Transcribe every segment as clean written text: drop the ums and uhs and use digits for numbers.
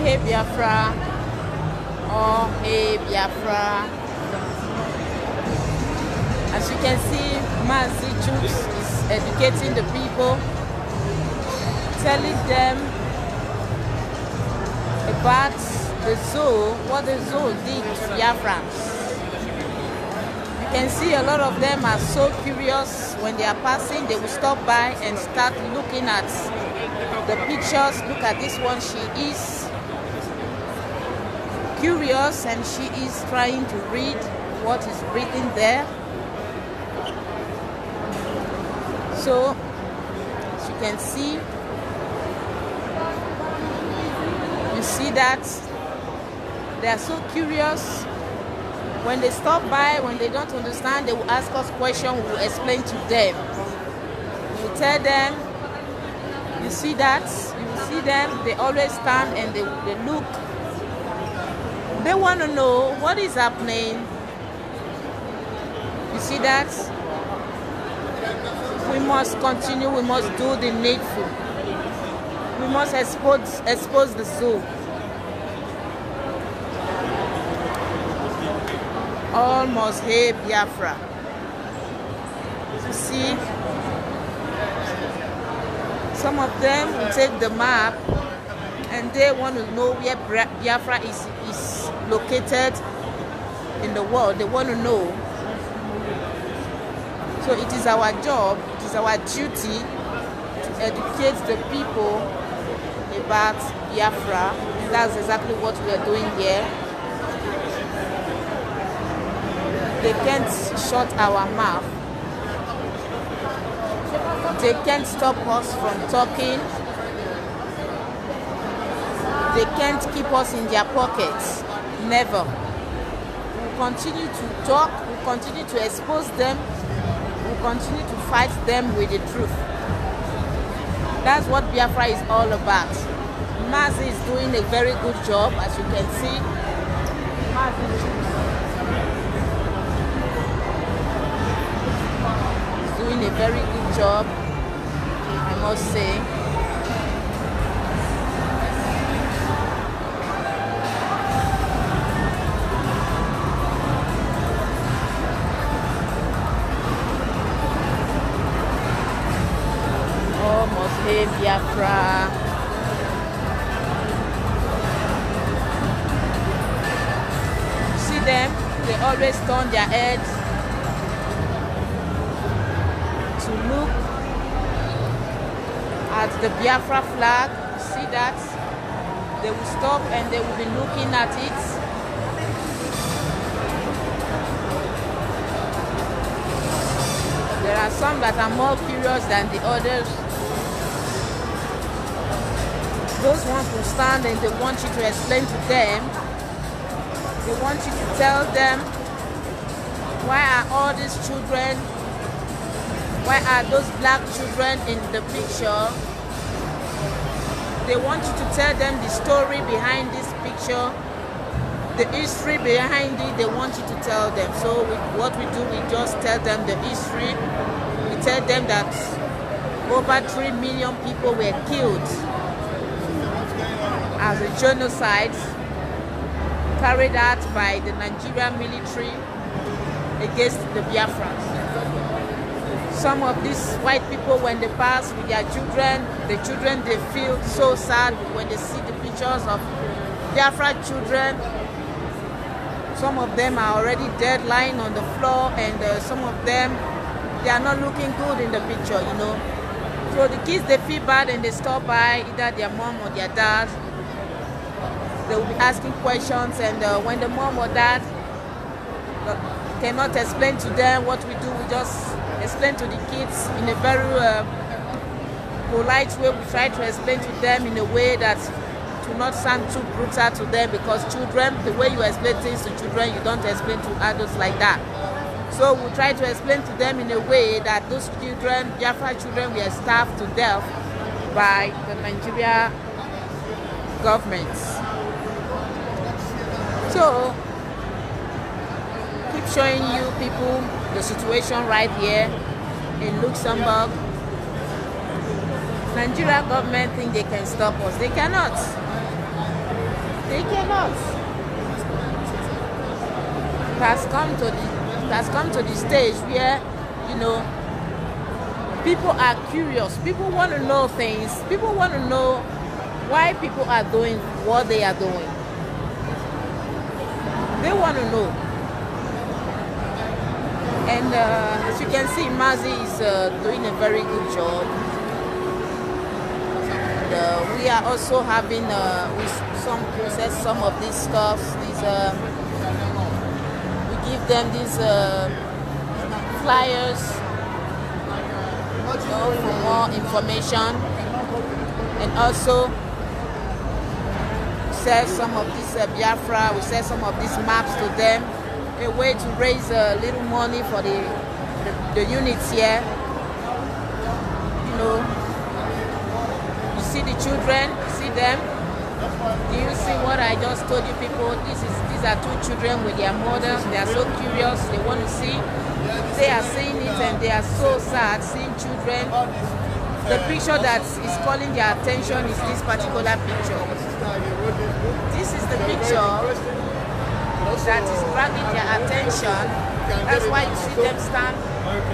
hey Biafra, oh hey Biafra. As you can see, Mazi Chooks is educating the people, telling them about the zoo, what the zoo did to Biafrans. You can see a lot of them are so curious. When they are passing, they will stop by and start looking at the pictures. Look at this one, she is curious and she is trying to read what is written there. So, as you can see, you see that they are so curious. When they stop by, when they don't understand, they will ask us questions, we will explain to them. We will tell them, you see that, you will see them, they always stand and they look. They want to know what is happening. You see that? We must continue, we must do the needful. We must expose the zoo. All must hey Biafra. You see, some of them will take the map and they want to know where Biafra is located in the world. They want to know. So it is our job, it is our duty to educate the people about Biafra. And that's exactly what we are doing here. They can't shut our mouth. They can't stop us from talking. They can't keep us in their pockets. Never. We'll continue to talk, we'll continue to expose them, we'll continue to fight them with the truth. That's what Biafra is all about. Mazi is doing a very good job, as you can see. Mazi doing a very good job, I must say. Almost hey Biafra. See them, they always turn their heads to look at the Biafra flag. See that? They will stop and they will be looking at it. There are some that are more curious than the others. Those ones will stand and they want you to explain to them. They want you to tell them, why are all these children, why are those black children in the picture? They want you to tell them the story behind this picture, the history behind it. They want you to tell them. So what we do, we just tell them the history. We tell them that over 3 million people were killed as a genocide carried out by the Nigerian military against the Biafrans. Some of these white people, when they pass with their children, the children, they feel so sad when they see the pictures of Biafra children. Some of them are already dead, lying on the floor, and some of them, they are not looking good in the picture, you know. So the kids, they feel bad and they stop by either their mom or their dad. They will be asking questions, and when the mom or dad cannot explain to them what we do, we just explain to the kids in a very polite way. We try to explain to them in a way that to not sound too brutal to them, because children, the way you explain things to children, you don't explain to adults like that. So we try to explain to them in a way that those children, Biafra children, were starved to death by the Nigeria government. So keep showing you people the situation right here in Luxembourg. Nigeria government think they can stop us. They cannot. They cannot. It has come to the stage where, you know, people are curious. People want to know things. People want to know why people are doing what they are doing. They want to know. And as you can see, Mazi is doing a very good job. And, we are also having some process some of these stuffs. We give them these flyers, you know, for more information, and also sell some of this Biafra. We sell some of these maps to them, a way to raise a little money for the units here. You know, you see the children, you see them. Do you see what I just told you, people? These are two children with their mothers. They are so curious. They want to see. They are seeing it and they are so sad seeing children. The picture that is calling their attention is this particular picture. This is the picture that is dragging their attention. That's why you see them stand.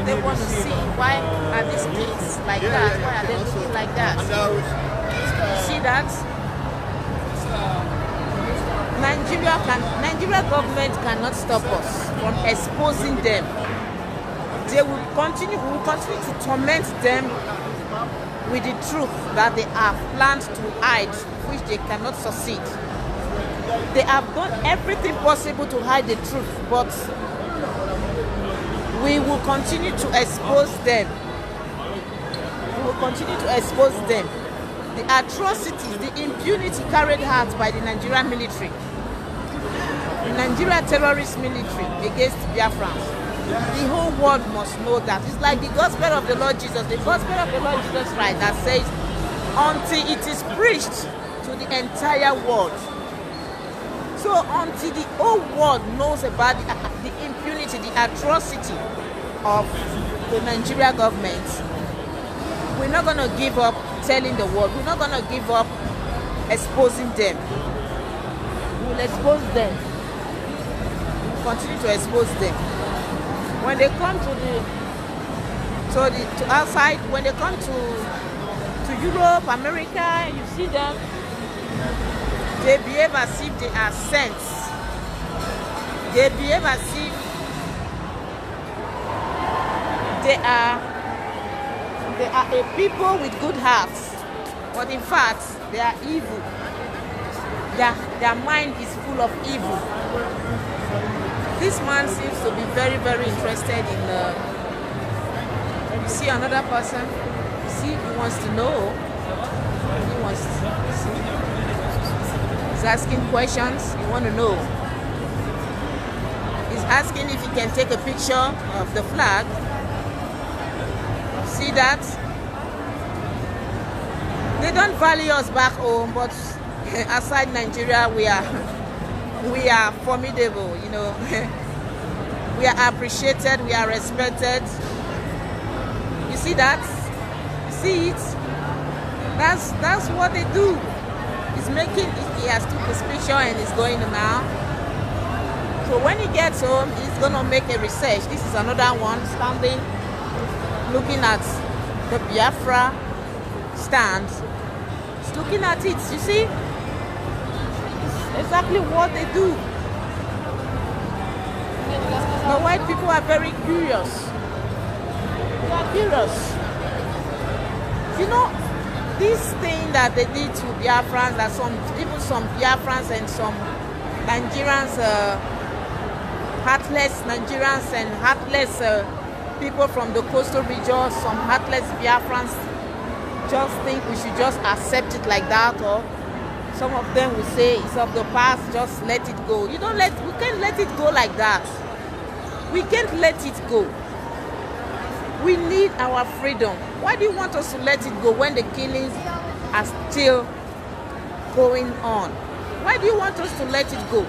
They want to see, why are these kids like that? Why are they looking like that? You see that? Nigeria government cannot stop us from exposing them. We will continue to torment them with the truth that they have planned to hide, which they cannot succeed. They have done everything possible to hide the truth, but we will continue to expose them. We will continue to expose them. The atrocities, the impunity carried out by the Nigerian military, the Nigerian terrorist military against Biafrans. The whole world must know that. It's like the gospel of the Lord Jesus, the gospel of the Lord Jesus Christ that says, until it is preached to the entire world. So until the whole world knows about the impunity, the atrocity of the Nigeria government, we're not going to give up telling the world. We're not going to give up exposing them. We'll expose them. We'll continue to expose them. When they come to outside, when they come to Europe, America, you see them, they behave as if they are saints. They behave as if they are a people with good hearts, but in fact they are evil. Their mind is full of evil. This man seems to be very, very interested in you see another person, you see he wants to know, he wants to see. He's asking questions, he wants to know. He's asking if he can take a picture of the flag. See that? They don't value us back home, but outside Nigeria we are formidable, you know. We are appreciated, we are respected. You see that? You see it? That's what they do. He has took his picture and is going now. So when he gets home, he's gonna make a research. This is another one standing, looking at the Biafra stand. He's looking at it, you see? It's exactly what they do. The white people are very curious. They are curious. You know, this thing that they did to Biafrans, that even some Biafrans and some Nigerians, heartless Nigerians and heartless people from the coastal region, some heartless Biafrans just think we should just accept it like that, or some of them will say it's of the past, just let it go. We can't let it go like that. We can't let it go. We need our freedom. Why do you want us to let it go when the killings are still going on? Why do you want us to let it go?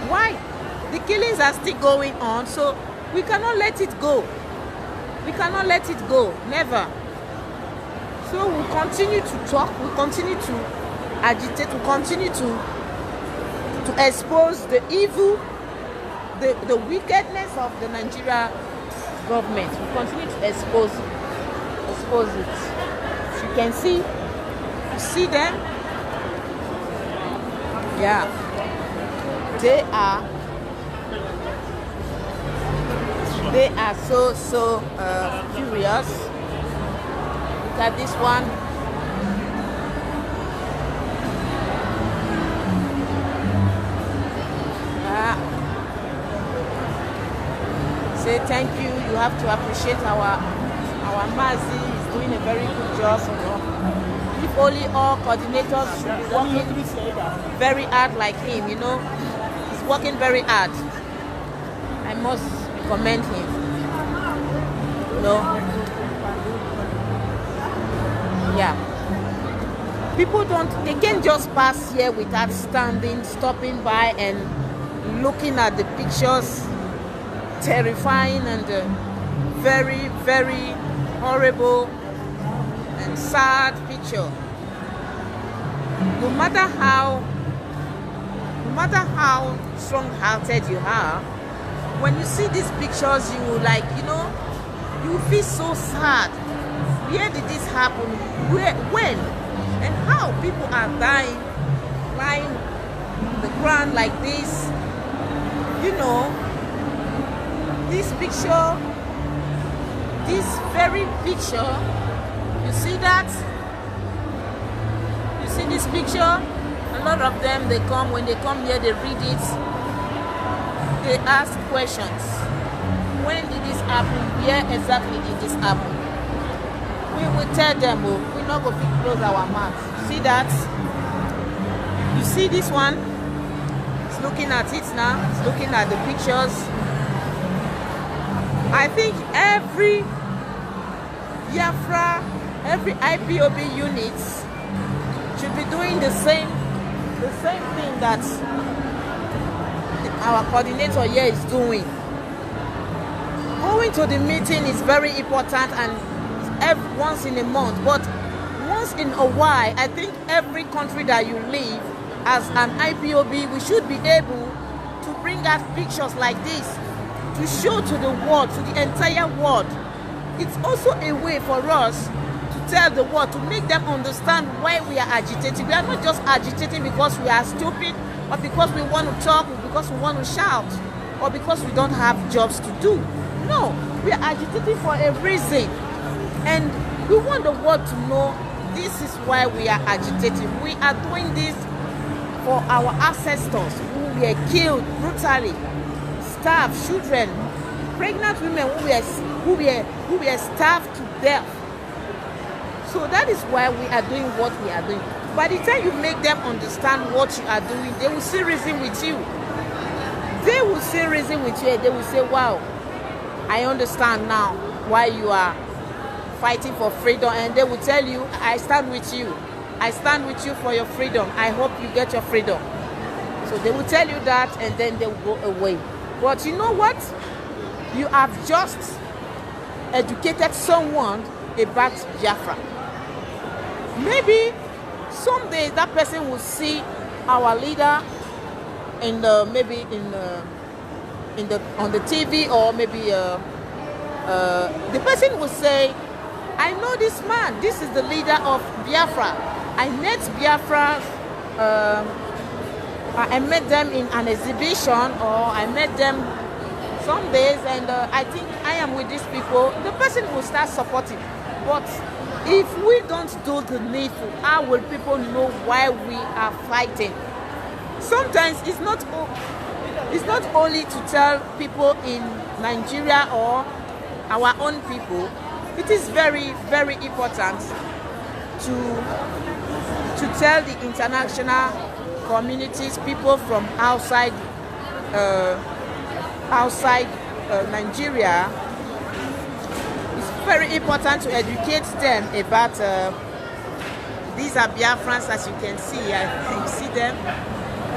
Why? The killings are still going on, so we cannot let it go. We cannot let it go. Never. So we'll continue to talk, we'll continue to agitate, we'll continue to to expose the evil, the wickedness of the Nigeria government. We continue to expose it. As you can see, you see them. Yeah, they are so furious. Look at this one. Say thank you. You have to appreciate our Mazi. He's doing a very good job. If only all coordinators should be working very hard like him, you know. He's working very hard. I must commend him. You know. Yeah. People they can't just pass here without stopping by and looking at the pictures. Terrifying and very, very horrible and sad picture. No matter how strong-hearted you are, when you see these pictures, you will you feel so sad. Where did this happen? When and how people are dying, lying on the ground like this? You know. This picture, this very picture, you see that? You see this picture? A lot of them, when they come here, they read it. They ask questions. When did this happen? Where exactly did this happen? We will tell them, we're not going to close our mouths. See that? You see this one? It's looking at it now. It's looking at the pictures. I think every Biafra, every IPOB unit should be doing the same thing that our coordinator here is doing. Going to the meeting is very important and once in a month, but once in a while, I think every country that you live as an IPOB, we should be able to bring out pictures like this to show to the world, to the entire world. It's also a way for us to tell the world, to make them understand why we are agitating. We are not just agitating because we are stupid, or because we want to talk, or because we want to shout, or because we don't have jobs to do. No, we are agitating for a reason. And we want the world to know this is why we are agitating. We are doing this for our ancestors who were killed brutally. Staff, children, pregnant women who were starved to death. So that is why we are doing what we are doing. By the time you make them understand what you are doing, they will see reason with you. They will see reason with you and they will say, wow, I understand now why you are fighting for freedom. And they will tell you, I stand with you. I stand with you for your freedom. I hope you get your freedom. So they will tell you that and then they will go away. But you know what? You have just educated someone about Biafra. Maybe someday that person will see our leader on the TV, or maybe the person will say, I know this man. This is the leader of Biafra. I met Biafra. I met them in an exhibition, or I met them some days, and I think I am with these people. The person will start supporting. But if we don't do the needful, how will people know why we are fighting? Sometimes it's not only to tell people in Nigeria or our own people. It is very, very important to tell the international communities, people from outside Nigeria. It's very important to educate them about these are Biafrans, as you can see. You see them.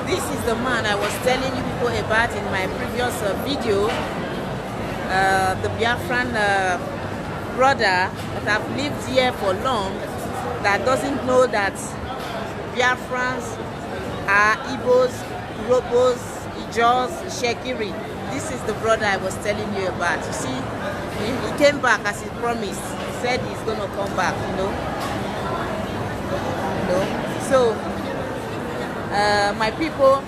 This is the man I was telling you people about in my previous video. The Biafran brother that have lived here for long, that doesn't know that Biafrans are Igbos Urobos, Ijos, Shekiri. This is the brother I was telling you about. You see, he came back as he promised. He said he's going to come back, you know. So, my people,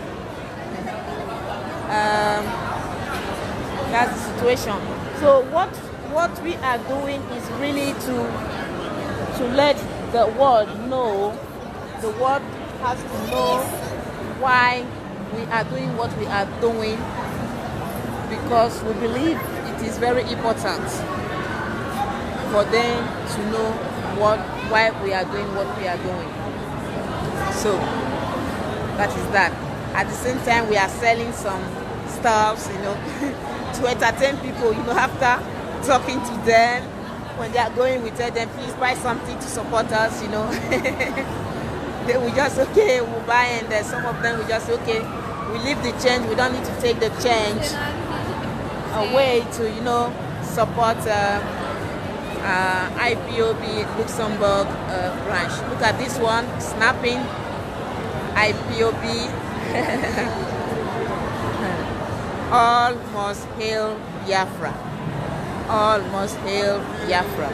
that's the situation. So what we are doing is really to let the world know. The world has to know why we are doing what we are doing, because we believe it is very important for them to know why we are doing what we are doing. So that is that. At the same time, we are selling some stuffs, you know, to entertain people, you know, after talking to them. When they are going, we tell them, please buy something to support us, you know. They will just, okay, we'll buy, and then some of them will just, okay, we leave the change, we don't need to take the change away to, you know, support IPOB Luxembourg branch. Look at this one, snapping IPOB. All must hail Biafra. All must hail Biafra.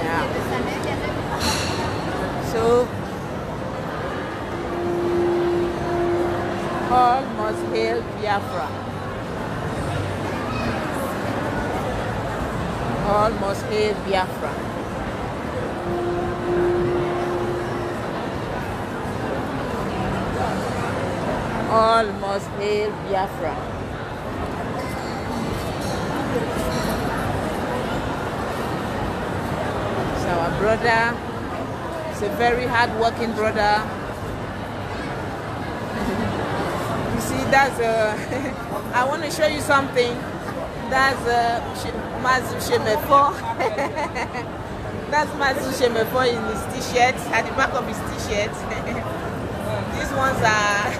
Yeah. So, all must hail Biafra. All must hail Biafra. All must hail Biafra. So our brother is a very hard-working brother. You see, that's I want to show you something. That's Mazu Shemefo. That's Mazu Shemefo in his t-shirt, at the back of his t-shirt. These ones are,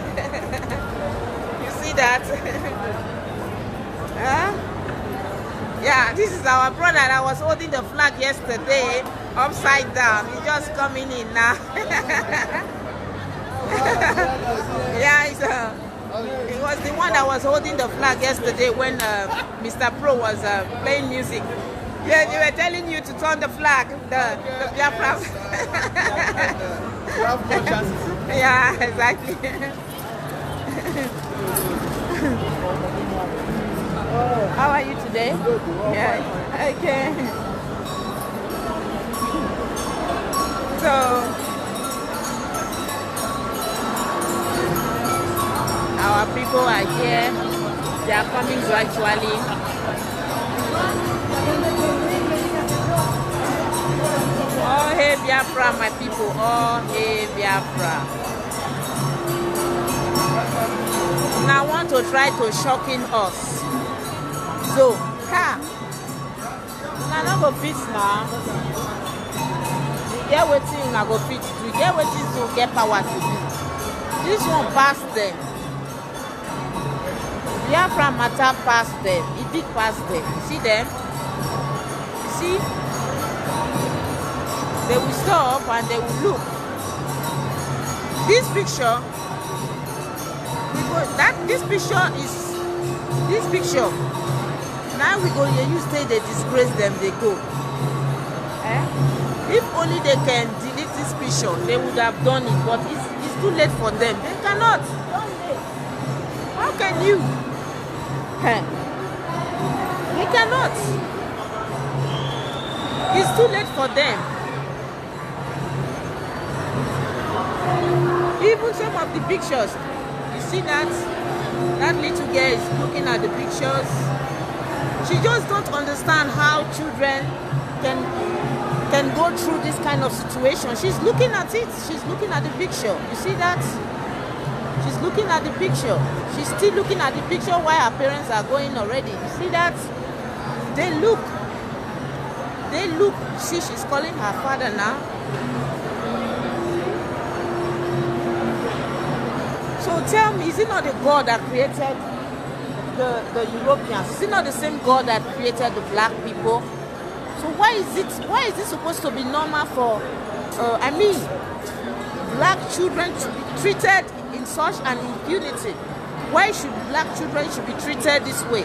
you see that? Huh? Yeah, this is our brother that was holding the flag yesterday, upside down. He's just coming in now. Yeah, he was the one that was holding the flag yesterday when Mr. Pro was playing music. Yeah, they were telling you to turn the flag, the Biafra. Yeah, exactly. How are you today? Yeah, okay. So, our people are here. They are coming gradually. Oh, hey Biafra, my people. Oh, hey Biafra. Now I want to try to shocking us. So, car. Now not go fit now. You get waiting, you go fit. You get waiting to get power to do. This one passed them. Biafra matter past them. It did pass them. You see them? You see? They will stop and they will look. This picture, this picture. Now we go here, you say they disgrace them, they go. If only they can delete this picture, they would have done it, but it's too late for them. They cannot. How can you? They cannot. It's too late for them. Even some of the pictures, you see that little girl is looking at the pictures. She just don't understand how children can go through this kind of situation. She's looking at it. She's looking at the picture. You see that? She's looking at the picture. She's still looking at the picture while her parents are going already. You see that? They look. They look. See, she's calling her father now. So tell me, is it not the God that created the Europeans? Is it not the same God that created the black people? So why is it supposed to be normal for black children to be treated in such an impunity? Why should black children should be treated this way?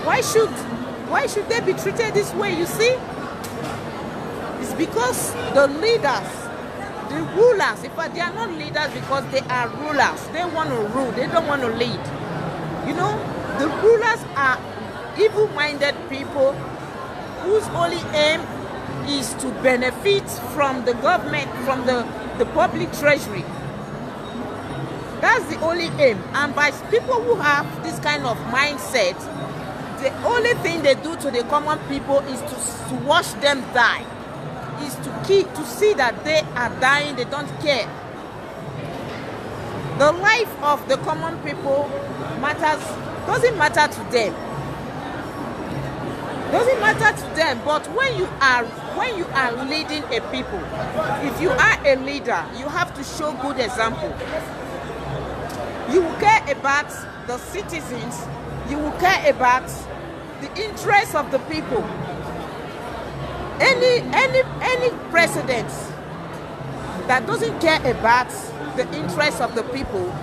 Why should they be treated this way? You see, it's because the leaders, the rulers, in fact, they are not leaders because they are rulers. They want to rule. They don't want to lead. You know, the rulers are evil-minded people whose only aim is to benefit from the government, from the public treasury. That's the only aim. And by people who have this kind of mindset, the only thing they do to the common people is to watch them die, is to see that they are dying. They don't care. The life of the common people doesn't matter to them. Doesn't matter to them. But when you are leading a people, if you are a leader, you have to show good example. You will care about the citizens. You will care about the interests of the people. Any president that doesn't care about the interests of the people,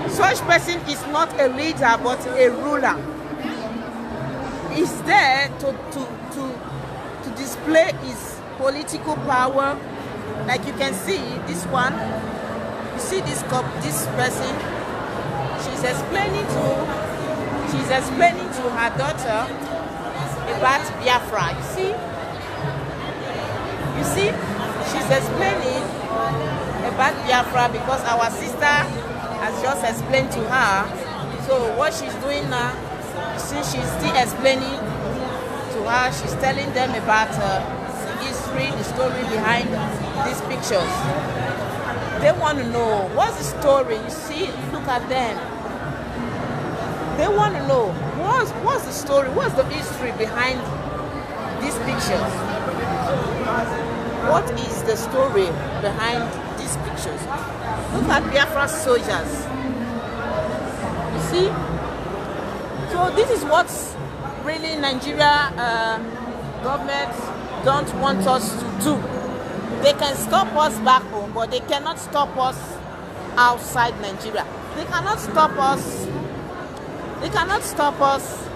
such person is not a leader but a ruler. Is there to display his political power. Like you can see this one. You see this person. She's explaining to her daughter about Biafra. You see, she's explaining about Biafra because our sister has just explained to her. So what she's doing now, you see, she's still explaining to her. She's telling them about the history, the story behind these pictures. They want to know what's the story. You see, look at them. They want to know what's the story, what's the history behind these pictures. What is the story behind these pictures? Look at Biafra soldiers. You see? So this is what really Nigeria government don't want us to do. They can stop us back home, but they cannot stop us outside Nigeria. They cannot stop us. They cannot stop us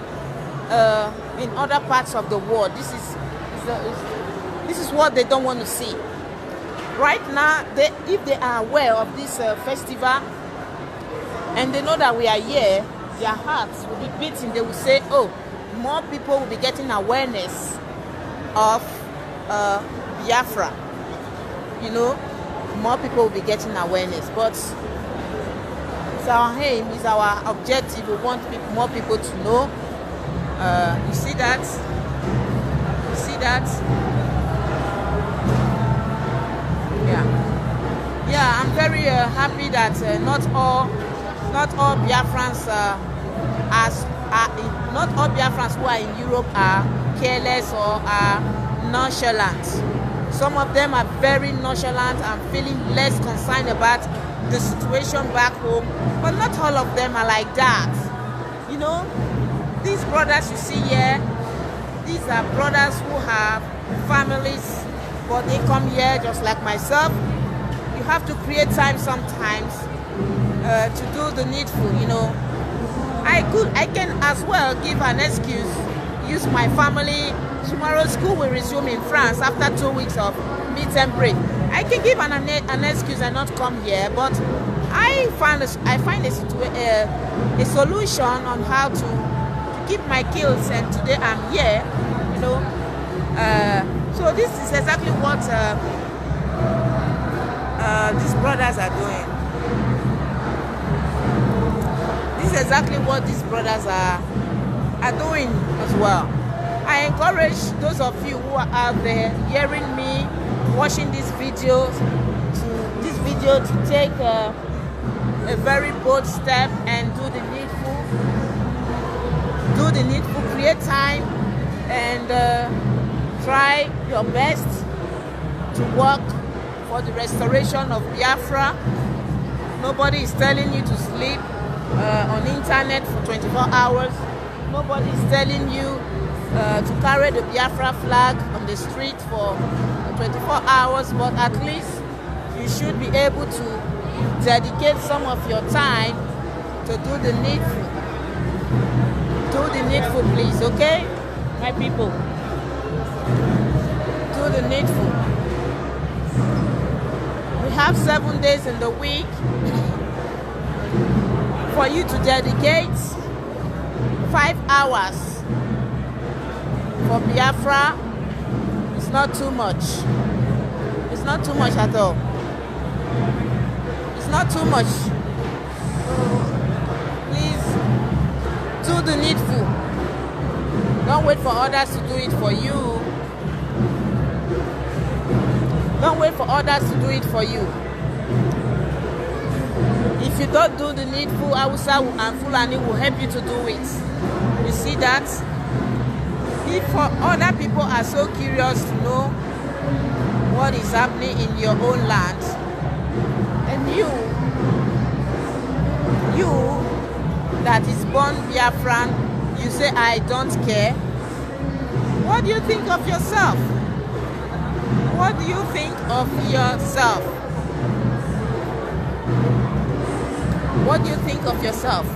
in other parts of the world. This is what they don't want to see. Right now, if they are aware of this festival and they know that we are here, their hearts will be beating. They will say, oh, more people will be getting awareness of Biafra. You know, more people will be getting awareness. But it's our aim, it's our objective. We want more people to know. You see that? You see that? Yeah, I'm very happy that not all Biafrans not all Biafrans who are in Europe are careless or are nonchalant. Some of them are very nonchalant and feeling less concerned about the situation back home, but not all of them are like that. You know, these brothers you see here, these are brothers who have families, but they come here just like myself. You have to create time sometimes to do the needful, you know. I can as well give an excuse, use my family. Tomorrow school will resume in France after 2 weeks of midterm break. I can give an excuse and not come here, but I find a solution on how to keep my kills, and today I'm here, you know. So this is exactly what these brothers are doing. This is exactly what these brothers are doing as well. I encourage those of you who are out there hearing me, watching this video, to take a very bold step and do the needful, create time, and try your best to work for the restoration of Biafra. Nobody is telling you to sleep on internet for 24 hours. Nobody is telling you to carry the Biafra flag on the street for 24 hours, but at least you should be able to dedicate some of your time to do the needful. Do the needful, please, okay? My people. Do the needful. We have 7 days in the week for you to dedicate 5 hours for Biafra. It's not too much. It's not too much at all. It's not too much. Please do the needful. Don't wait for others to do it for you. Don't wait for others to do it for you. If you don't do the needful, Hausa and Fulani will help you to do it. You see that? If other people are so curious to know what is happening in your own land, and you that is born Biafran, you say, I don't care. What do you think of yourself? What do you think of yourself? What do you think of yourself?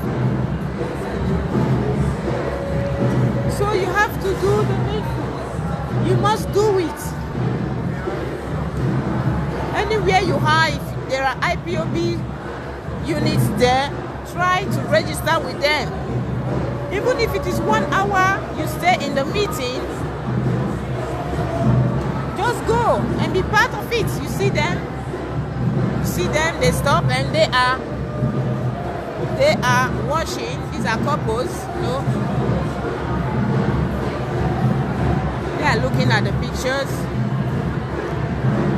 So you have to do the needful. You must do it. Anywhere you are, if there are IPOB units there, try to register with them. Even if it is 1 hour you stay in the meeting, just go and be part of it. You see them? You see them, they stop and they are watching. These are couples, you know. They are looking at the pictures.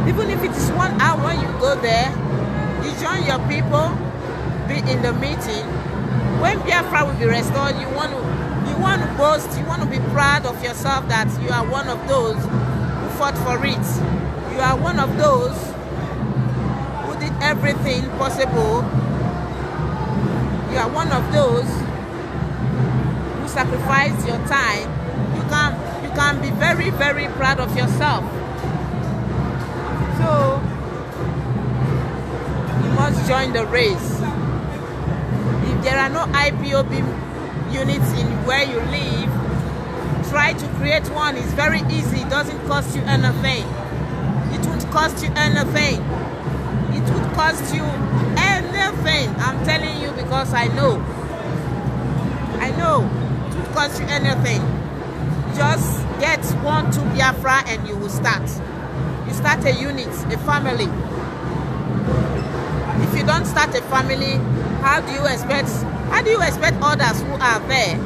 Even if it is 1 hour, you go there, you join your people, be in the meeting. When Biafra will be restored, you want to boast, you want to be proud of yourself that you are one of those who fought for it. You are one of those who did everything possible. You are one of those who sacrificed your time. You can be very, very proud of yourself. So you must join the race. If there are no IPOB units in where you live, try to create one. It's very easy. It doesn't cost you anything. It won't cost you anything. It would cost you anything. I'm telling you because I know. I know. It would cost you anything. Just get 1-2 Biafra and you will start. You start a unit, a family. If you don't start a family, how do you expect others who are there?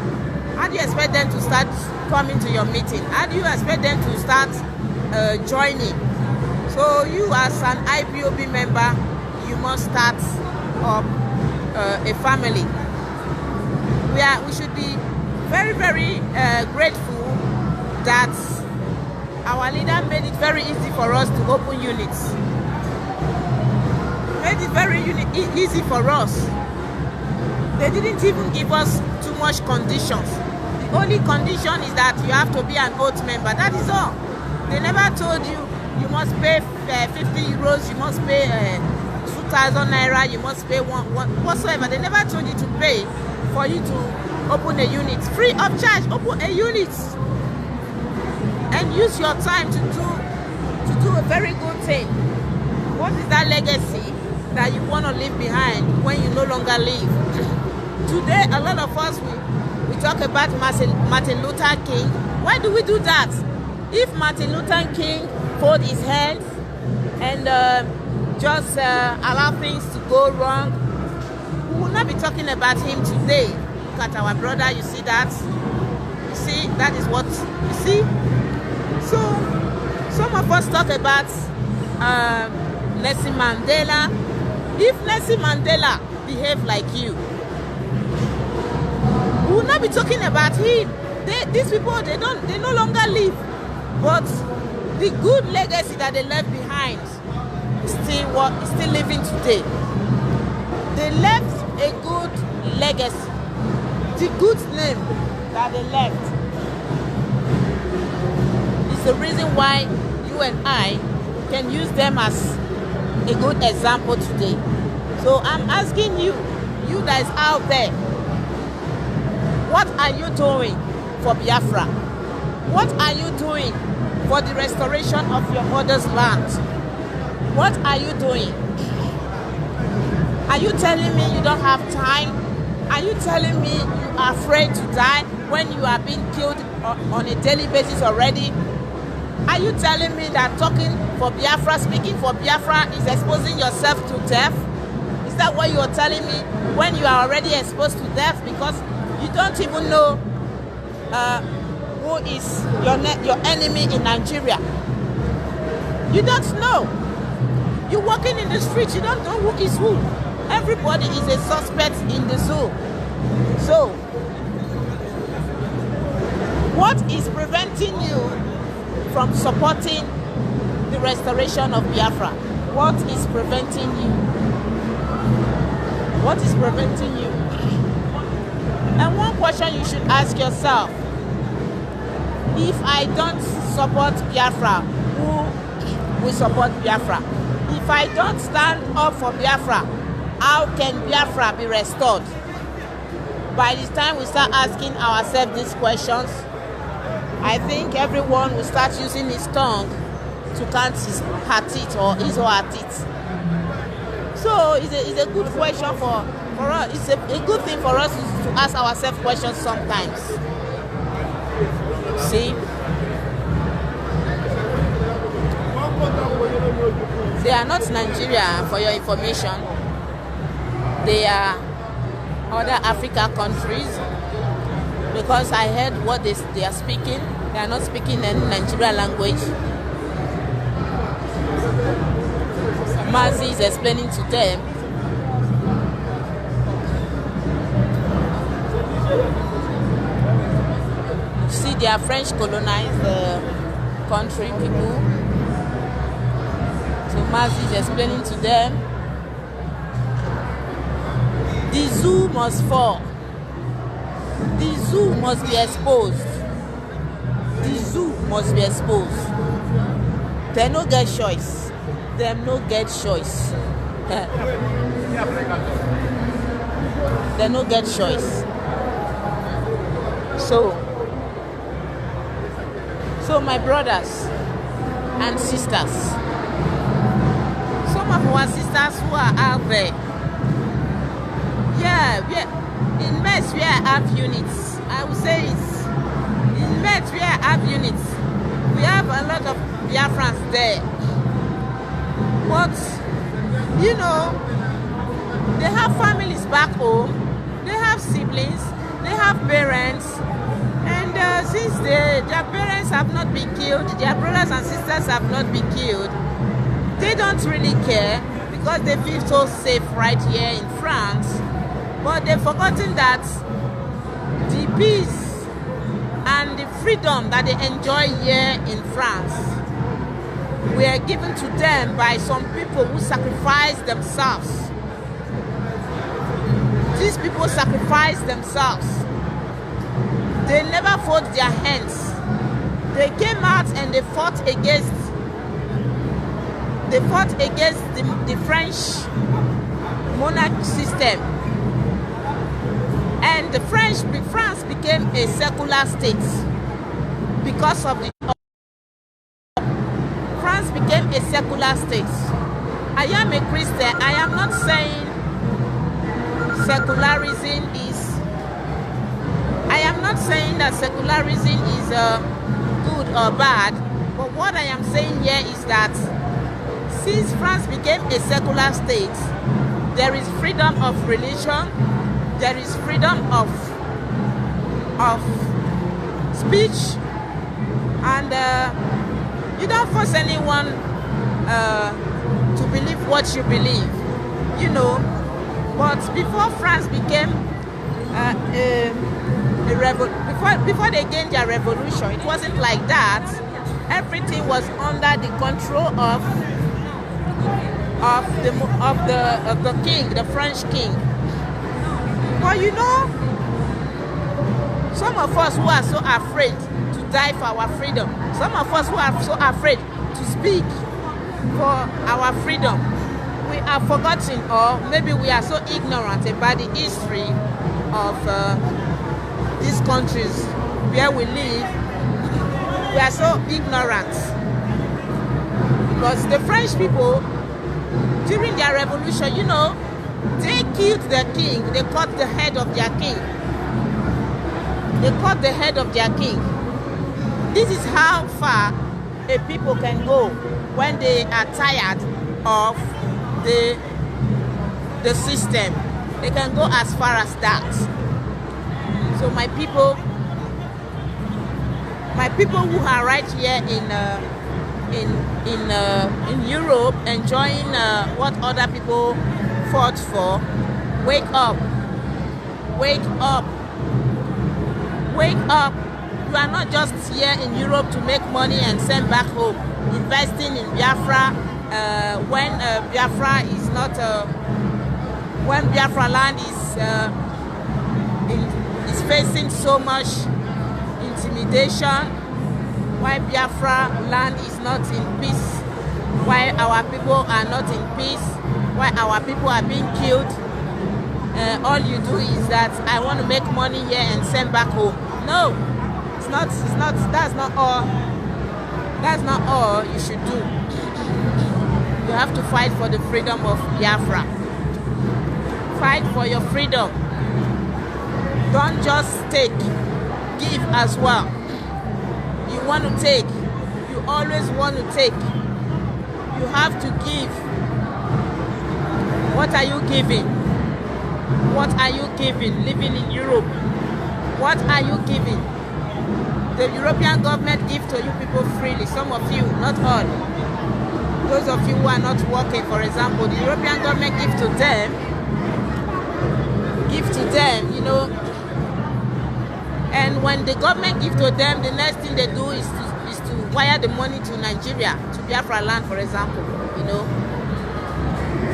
How do you expect them to start coming to your meeting? How do you expect them to start joining? So you as an IPOB member, you must start up a family. We should be very, very grateful that our leader made it very easy for us to open units. Made it very easy for us. They didn't even give us too much conditions. The only condition is that you have to be an oath member. That is all. They never told you you must pay 50 euros, you must pay 2,000 naira, you must pay one whatsoever. They never told you to pay for you to open a unit. Free of charge, open a unit. And use your time to do a very good thing. What is that legacy that you want to leave behind when you no longer live? Today, a lot of us, we talk about Martin Luther King. Why do we do that? If Martin Luther King fold his hands and just allow things to go wrong, we will not be talking about him today. Look at our brother, you see that? You see, that is what, you see? So, some of us talk about Nelson Mandela. If Nelson Mandela behaved like you, we will not be talking about him. These people, they no longer live. But the good legacy that they left behind is still living today. They left a good legacy. The good name that they left is the reason why you and I can use them as a good example today. So I'm asking you, you guys out there, what are you doing for Biafra? What are you doing for the restoration of your mother's land? What are you doing? Are you telling me you don't have time? Are you telling me you are afraid to die when you are being killed on a daily basis already? Are you telling me that talking for Biafra, speaking for Biafra is exposing yourself to death? Is that what you are telling me when you are already exposed to death because you don't even know who is your enemy in Nigeria? You don't know. You're walking in the street, you don't know who is who. Everybody is a suspect in the zoo. So, what is preventing you from supporting the restoration of Biafra? What is preventing you? What is preventing you? And one question you should ask yourself, if I don't support Biafra, who will support Biafra? If I don't stand up for Biafra, how can Biafra be restored? By the time we start asking ourselves these questions, I think everyone will start using his tongue to count her teeth or his or her teeth. So it's a good question for us. It's a good thing for us to ask ourselves questions sometimes. See? They are not Nigeria, for your information. They are other Africa countries, because I heard what they are speaking. They are not speaking any Nigerian language. Mazi is explaining to them. See, they are French colonized country people. So Mazi is explaining to them. The zoo must fall. The zoo must be exposed. The zoo must be exposed. They no get choice. Them no get choice. They no get choice. So my brothers and sisters, some of our sisters who are out there, in Mets we have units. I would say it's in Mets we have units. We have a lot of Biafrans there. But you know, they have families back home, they have siblings, they have parents, and since their parents have not been killed, their brothers and sisters have not been killed, they don't really care because they feel so safe right here in France. But they've forgotten that the peace and the freedom that they enjoy here in France were given to them by some people who sacrificed themselves. These people sacrificed themselves. They never folded their hands. They came out and they fought against the French monarch system. And France became a secular state because of the France became a secular state. I am a Christian. I am not saying secularism is. I am not saying that secularism is good or bad. But what I am saying here is that since France became a secular state, there is freedom of religion. There is freedom of speech, and you don't force anyone to believe what you believe, you know. But before France became before they gained their revolution, it wasn't like that. Everything was under the control of the king, the French king. But you know, some of us who are so afraid to die for our freedom, some of us who are so afraid to speak for our freedom, we are forgotten, or maybe we are so ignorant about the history of these countries where we live. We are so ignorant because the French people, during their revolution, you know, they killed their king. They cut the head of their king. They cut the head of their king. This is how far a people can go when they are tired of the system. They can go as far as that. So my people who are right here in Europe, enjoying what other people fought for, wake up, wake up, wake up. You are not just here in Europe to make money and send back home, investing in Biafra when Biafra is not, when Biafra land is facing so much intimidation, why Biafra land is not in peace, why our people are not in peace, why our people are being killed. All you do is that I want to make money here and send back home. No, that's not all you should do. You have to fight for the freedom of Biafra. Fight for your freedom. Don't just take, give as well. You want to take, you always want to take. You have to give. What are you giving? What are you giving living in Europe? What are you giving? The European government gives to you people freely. Some of you, not all. Those of you who are not working, for example, the European government gives to them, you know. And when the government gives to them, the next thing they do is to wire the money to Nigeria, to Biafra land, for example, you know.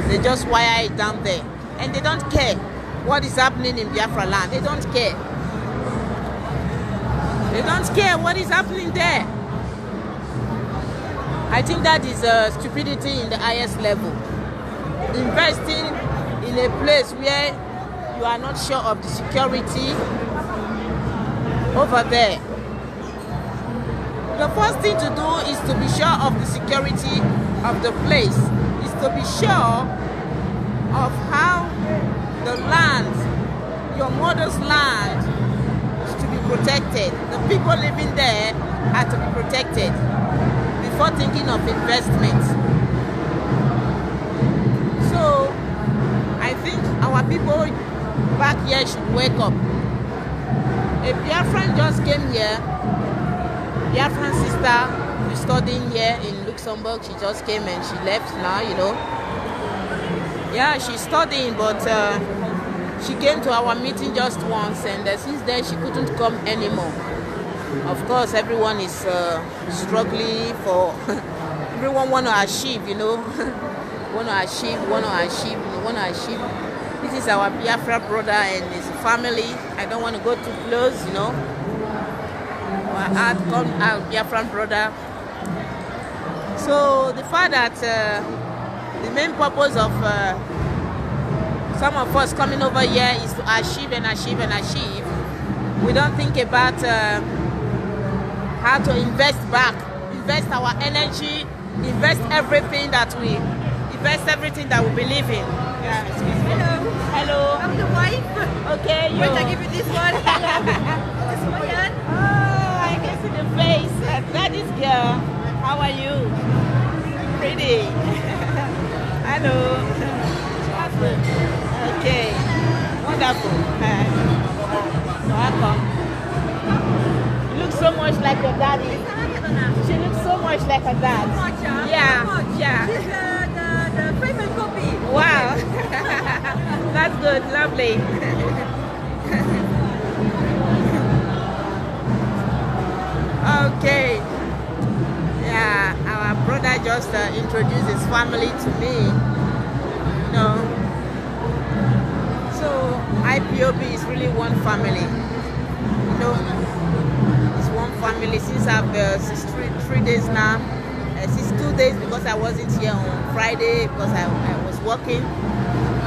They just wire it down there. And they don't care what is happening in Biafra land. They don't care. They don't care what is happening there. I think that is stupidity in the highest level. Investing in a place where you are not sure of the security over there. The first thing to do is to be sure of the security of the place. Is to be sure of how the land, your mother's land, is to be protected. The people living there are to be protected before thinking of investment. So I think our people back here should wake up. A Biafran just came here. Biafran sister who's studying here in Luxembourg. She just came and she left now, you know. Yeah, she's studying, but she came to our meeting just once, and since then she couldn't come anymore. Of course, everyone is struggling for. Everyone want to achieve, you know. want to achieve. This is our Biafra brother and his family. I don't want to go too close, you know. Our Biafran brother. So the fact that the main purpose of some of us coming over here is to achieve and achieve and achieve. We don't think about how to invest back, invest our energy, invest everything that we believe in. Yeah, excuse me. Hello. Hello. I'm the wife. Okay, you. Wait, I give you this one. This one. Oh, I can see the face. That is girl. How are you? Pretty. Hello. Okay. Wonderful. Welcome. You look so much like your daddy. She looks so much like her dad. Yeah. Yeah. She's the famous copy. Wow. That's good. Lovely. Okay. Yeah, our brother just introduced his family to me. You know. So IPOB is really one family. You know, it's one family. Since since 3 days now. Since 2 days because I wasn't here on Friday because I was working.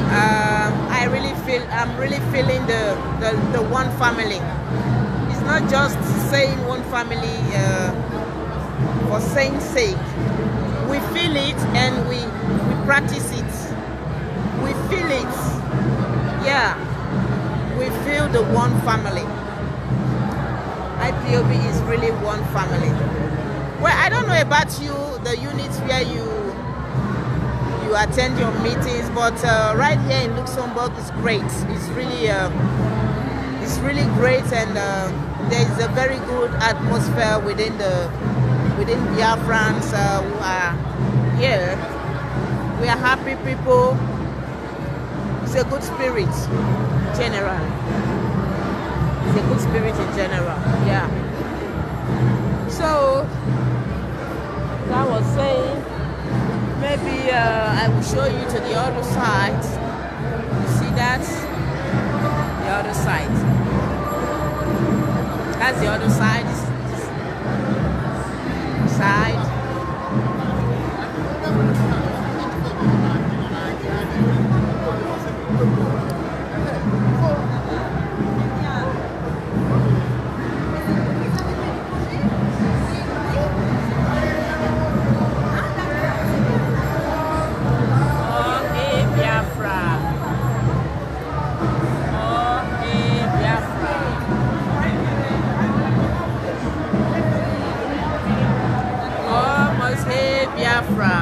I'm really feeling the one family. It's not just saying one family for saying sake. We feel it and we practice it. We feel it. Yeah. We feel the one family. IPOB is really one family. Well, I don't know about you, the units where you attend your meetings, but right here in Luxembourg is great. It's really great, and there is a very good atmosphere within Biafrans who are here. We are happy people. It's a good spirit, generally. It's a good spirit in general, yeah. So, I was saying, maybe I will show you to the other side. You see that? The other side. That's the other side. This side. Biafra.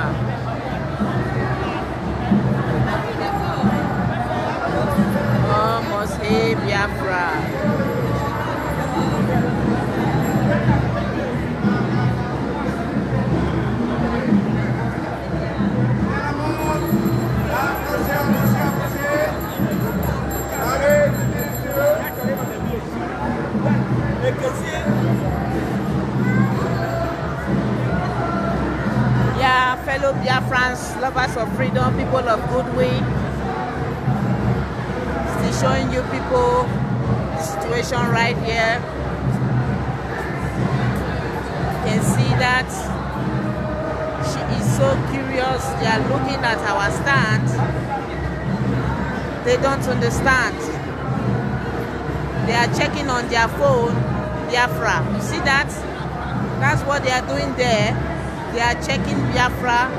Almost hey Biafra. Yeah, fellow Biafrans, lovers of freedom, people of goodwill, still showing you people the situation right here. You can see that she is so curious. They are looking at our stand. They don't understand. They are checking on their phone, Biafra. You see that? That's what they are doing there. They are checking Biafra.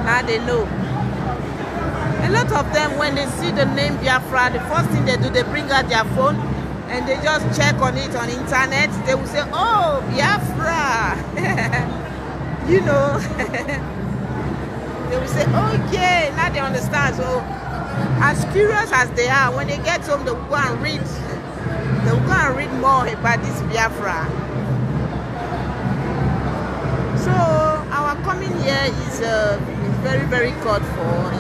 Now they know. A lot of them, when they see the name Biafra, the first thing they do, they bring out their phone and they just check on it on internet. They will say, oh, Biafra. You know. They will say, okay, now they understand. So, as curious as they are, when they get home, they will go and read. They will go and read more about this Biafra. So our coming here is very, very called for.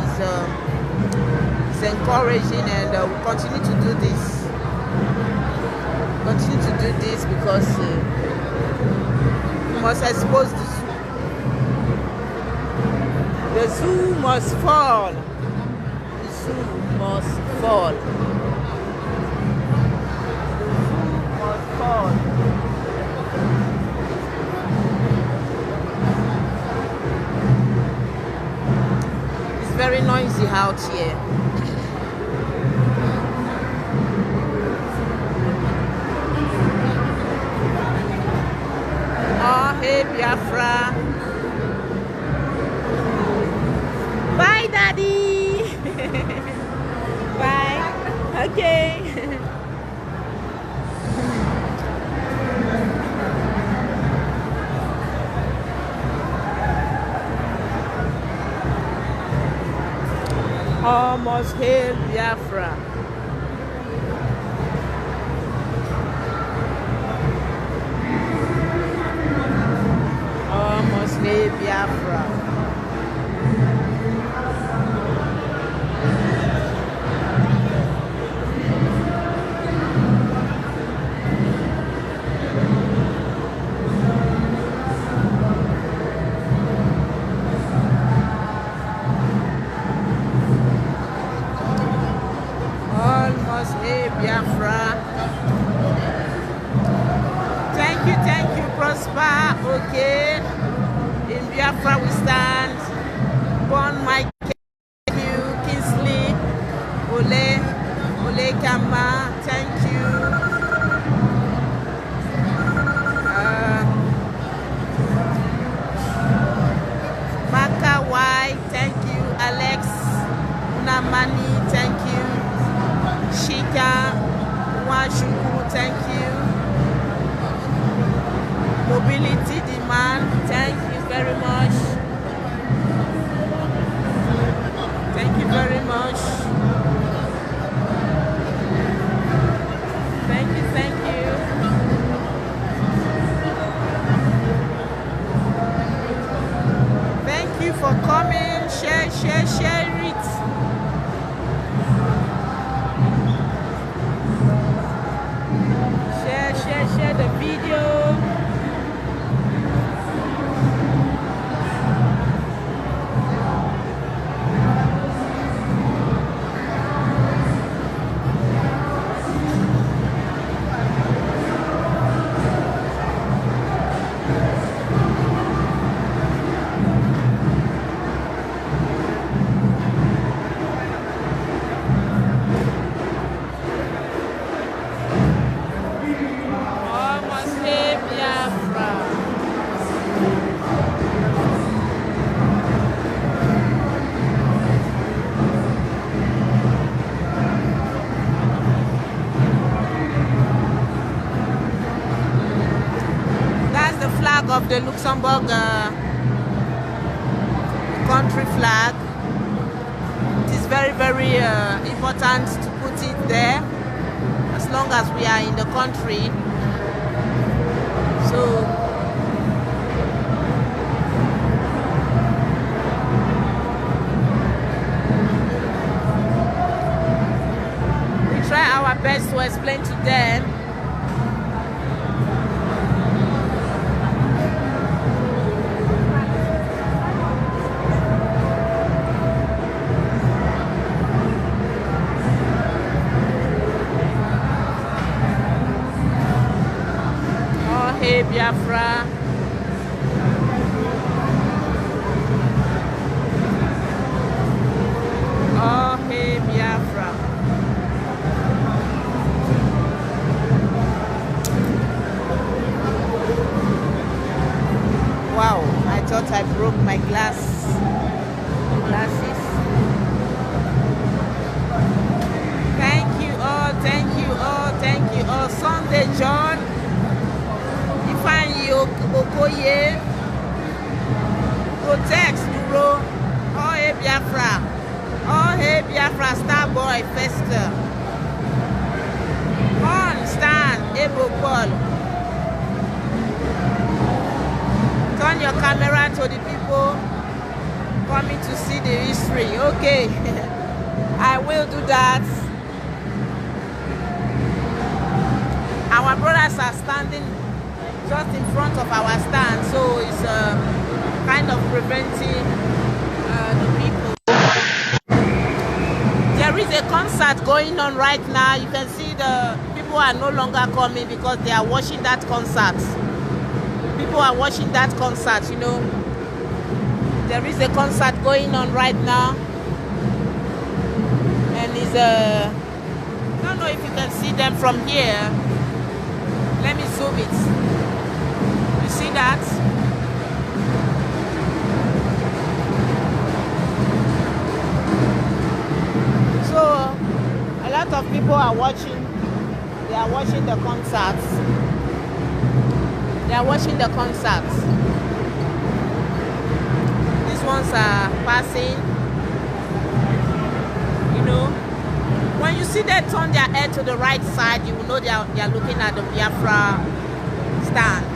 It's encouraging, and we'll continue to do this. Continue to do this because we must expose the zoo. The zoo must fall. The zoo must fall. The zoo must fall. Very noisy out here. Oh, hey Biafra. Bye, Daddy. Bye. Okay. Almost hail Biafra. Almost hail Biafra. Biafra. Thank you, Prosper. Okay. In Biafra we stand. Born John Mike, thank you. Kingsley, Ole Kama, thank you. Maka Y, thank you. Alex Unamani, thank you. Shika Washuku, thank you. Mobility Demand, thank you very much. Thank you very much. Thank you, thank you. Thank you for coming. Share it. Share the video. Of the Luxembourg country flag. It is very, very important to put it there as long as we are in the country. So we try our best to explain to them. Hey Biafra. Oh hey Biafra. Wow, I thought I broke my glasses. Thank you all, thank you all, thank you all. Sunday John. Okoye, Protect, Duro, oh hey Biafra, Star Boy, Fester, on Stan, Ebo Paul. Turn your camera to the people coming to see the history. Okay, I will do that. Our brothers are standing just in front of our stand, so it's kind of preventing the people. There is a concert going on right now. You can see the people are no longer coming because they are watching that concert. People are watching that concert, you know. There is a concert going on right now, and it's I don't know if you can see them from here. Let me zoom it. See that? So a lot of people are watching. They are watching the concerts. They are watching the concerts. These ones are passing. You know, when you see them turn their head to the right side, you will know they are looking at the Biafra stand.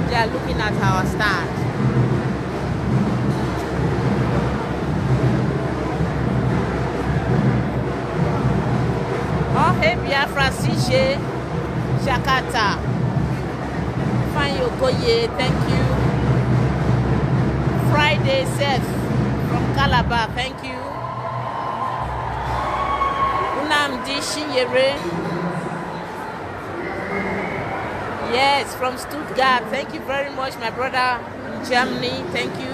They are looking at our stand. Oh hey Biafra CJ Jakarta. Fine Okoye, thank you. Friday Seth from Calabar, thank you. Unamdi Shinyere. Yes, from Stuttgart. Thank you very much, my brother in Germany. Thank you.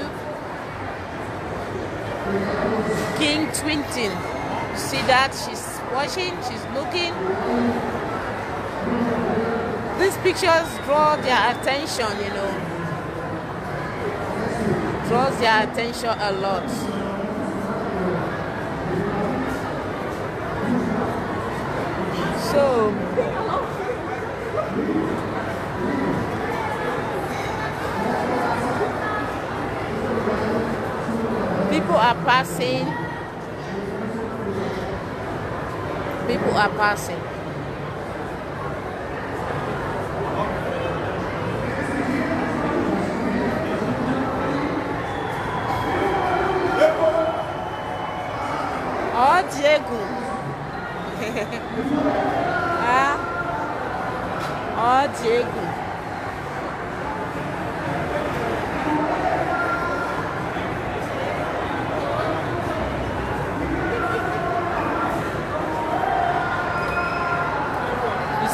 King Twinton. See that? She's watching, she's looking. These pictures draw their attention, you know. Draws their attention a lot. So people are passing. People are passing. Oh, Diego. Ah. Oh, Diego.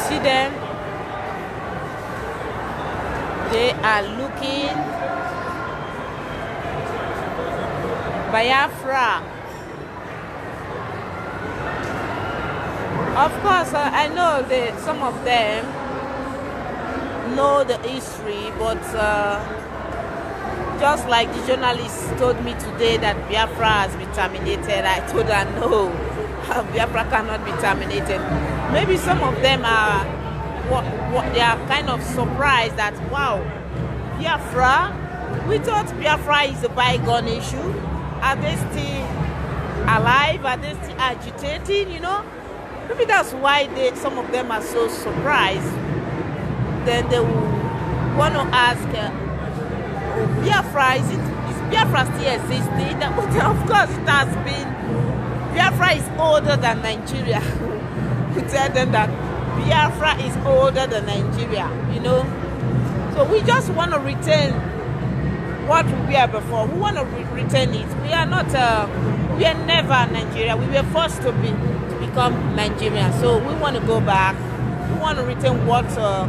See them, they are looking. Biafra. Of course, I know that some of them know the history, but just like the journalist told me today that Biafra has been terminated, I told her no, Biafra cannot be terminated. Maybe some of them are they are kind of surprised that, wow, Biafra, we thought Biafra is a bygone issue. Are they still alive? Are they still agitating, you know? Maybe that's why some of them are so surprised. Then they will want to ask, Biafra, is Biafra still existing? Of course it has been. Biafra is older than Nigeria. We tell them that Biafra is older than Nigeria, you know. So we just want to retain what we were before. We want to retain it. We are not, we are never Nigeria. We were forced to become Nigerian. So we want to go back. We want to retain what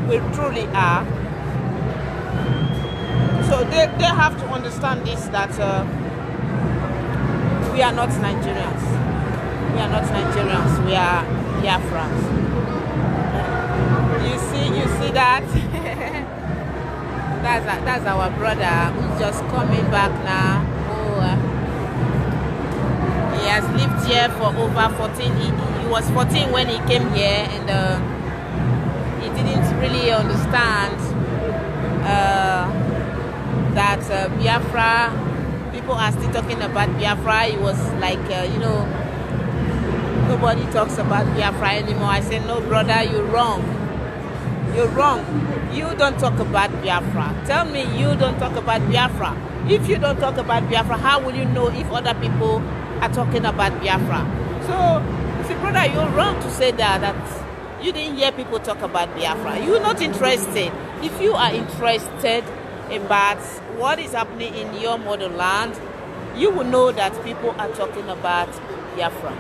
we truly are. So they have to understand this, that we are not Nigerians. We are not Nigerians. We are Biafrans. You see that? that's our brother who's just coming back now. Oh, he has lived here for over 14. He was 14 when he came here, and he didn't really understand that Biafra. People are still talking about Biafra. He was like, you know, nobody talks about Biafra anymore. I said, no, brother, you're wrong. You're wrong. You don't talk about Biafra. Tell me you don't talk about Biafra. If you don't talk about Biafra, how will you know if other people are talking about Biafra? So, see, brother, you're wrong to say that you didn't hear people talk about Biafra. You're not interested. If you are interested about what is happening in your motherland, you will know that people are talking about Biafra.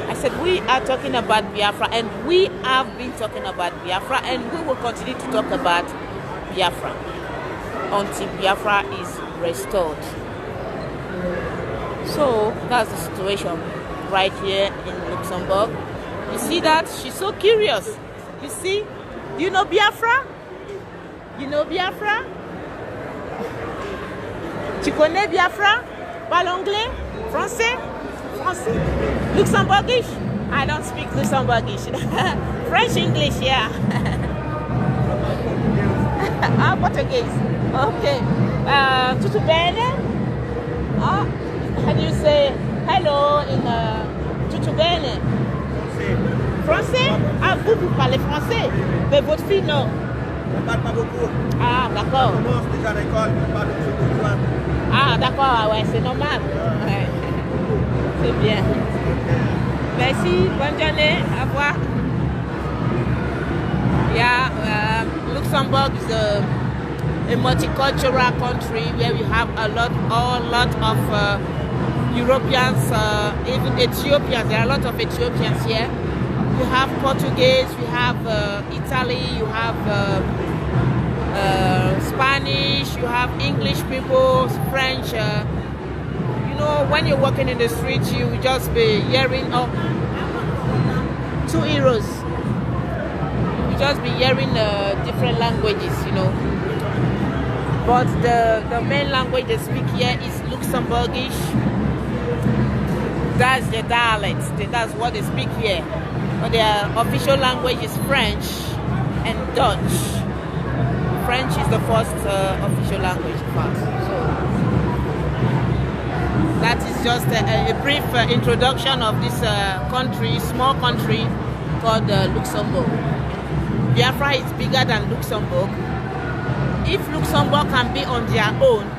I said we are talking about Biafra, and we have been talking about Biafra, and we will continue to talk about Biafra until Biafra is restored. So that's the situation right here in Luxembourg. You see that? She's so curious. You see? Do you know Biafra? You know Biafra? Tu connais Biafra? Parle anglais? Français? Français? Luxembourgish? I don't speak Luxembourgish. French, English, yeah. Ah, Portuguese. Okay. Tudo bene? Ah, how do you say hello in tudo bene? Français? Ah, vous parlez français. Mais votre fille, non. On ne parle pas beaucoup. Ah, d'accord. On commence déjà à l'école, on parle de Ah, d'accord, ouais, c'est normal. Ouais. C'est bien. Merci, bonne journée, au revoir. Yeah, Luxembourg is a multicultural country where we have a lot of Europeans, even Ethiopians. There are a lot of Ethiopians here. we have Portuguese, we have Italy, you have Spanish, you have English people, French. You know, when you're walking in the street, you will just be hearing 2 euros. You just be hearing different languages, you know. But the main language they speak here is Luxembourgish. That's the dialect. That's what they speak here. But their official language is French and Dutch. French is the first official language part. So that is just a brief introduction of this country, small country called Luxembourg. Biafra is bigger than Luxembourg. If Luxembourg can be on their own,